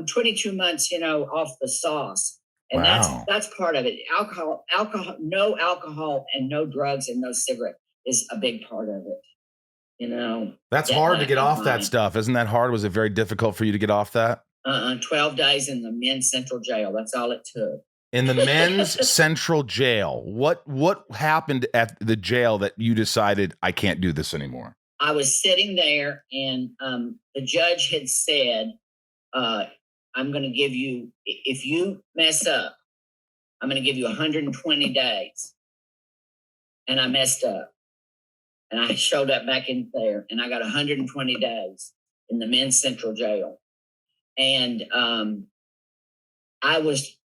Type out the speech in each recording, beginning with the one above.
I'm 22 months, off the sauce. And Wow. that's part of it. Alcohol, no alcohol and no drugs and no cigarette is a big part of it. That's hard to get off that stuff. Isn't that hard? Was it very difficult for you to get off that? 12 days in the men's central jail. That's all it took. In the men's central jail. What happened at the jail that you decided I can't do this anymore? I was sitting there and the judge had said, I'm going to give you, if you mess up, I'm going to give you 120 days. And I messed up. And I showed up back in there and I got 120 days in the men's central jail. And I was,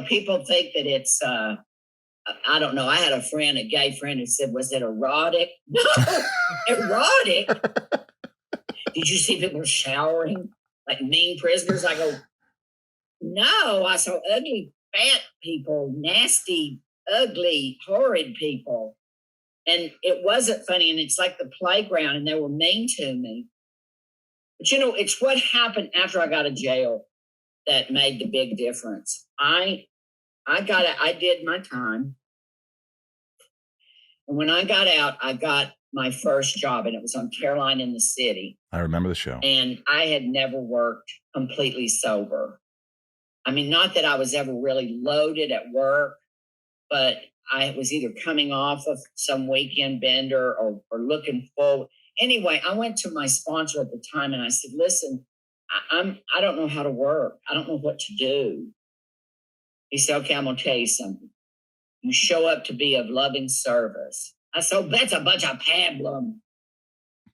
people think that it's, I don't know. I had a gay friend who said, was it erotic? No, erotic. Did you see people showering like mean prisoners? I go, no, I saw ugly, fat people, nasty, ugly, horrid people. And it wasn't funny. And it's like the playground and they were mean to me. But it's what happened after I got out of jail that made the big difference. I did my time. And when I got out, I got my first job and it was on Caroline in the City. I remember the show. And I had never worked completely sober. I mean, not that I was ever really loaded at work, but I was either coming off of some weekend bender or looking forward. Anyway, I went to my sponsor at the time and I said, listen, I don't know how to work. I don't know what to do. He said, okay, I'm going to tell you something. You show up to be of loving service. I said, that's a bunch of pablum.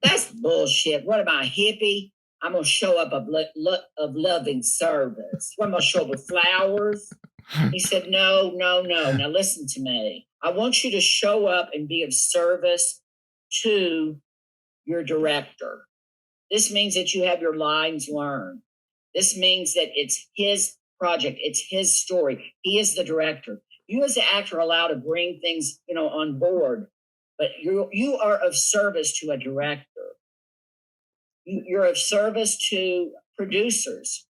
That's bullshit. What am I, a hippie? I'm going to show up of loving service. What, am I going to show up with flowers? He said, no. Now listen to me. I want you to show up and be of service to your director. This means that you have your lines learned. This means that it's his project. It's his story. He is the director. You as the actor are allowed to bring things, on board, but you are of service to a director. You're of service to producers.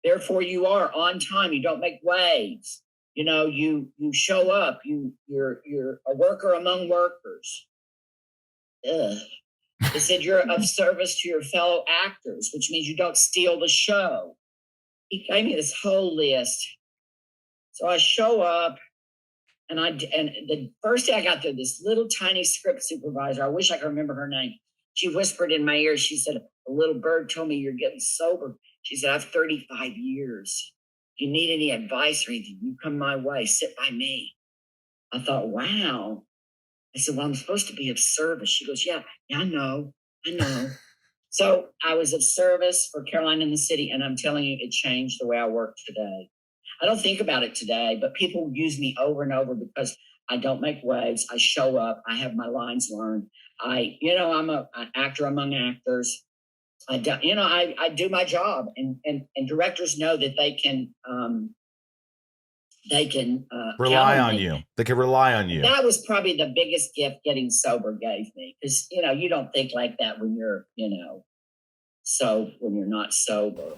Therefore, you are on time. You don't make waves. You show up. You're a worker among workers. Ugh. They said you're of service to your fellow actors, which means you don't steal the show. He gave me this whole list. So I show up, and the first day I got there, this little tiny script supervisor, I wish I could remember her name. She whispered in my ear, she said, a little bird told me you're getting sober. She said, I have 35 years. If you need any advice or anything, you come my way, sit by me. I thought, wow. I said, well, I'm supposed to be of service. She goes, yeah, I know. So I was of service for Caroline in the City, and I'm telling you, it changed the way I work today. I don't think about it today, but people use me over and over because I don't make waves. I show up. I have my lines learned. I'm an actor among actors. I do my job, and directors know that they can rely on you. They can rely on you. That was probably the biggest gift getting sober gave me, because you don't think like that when you're when you're not sober.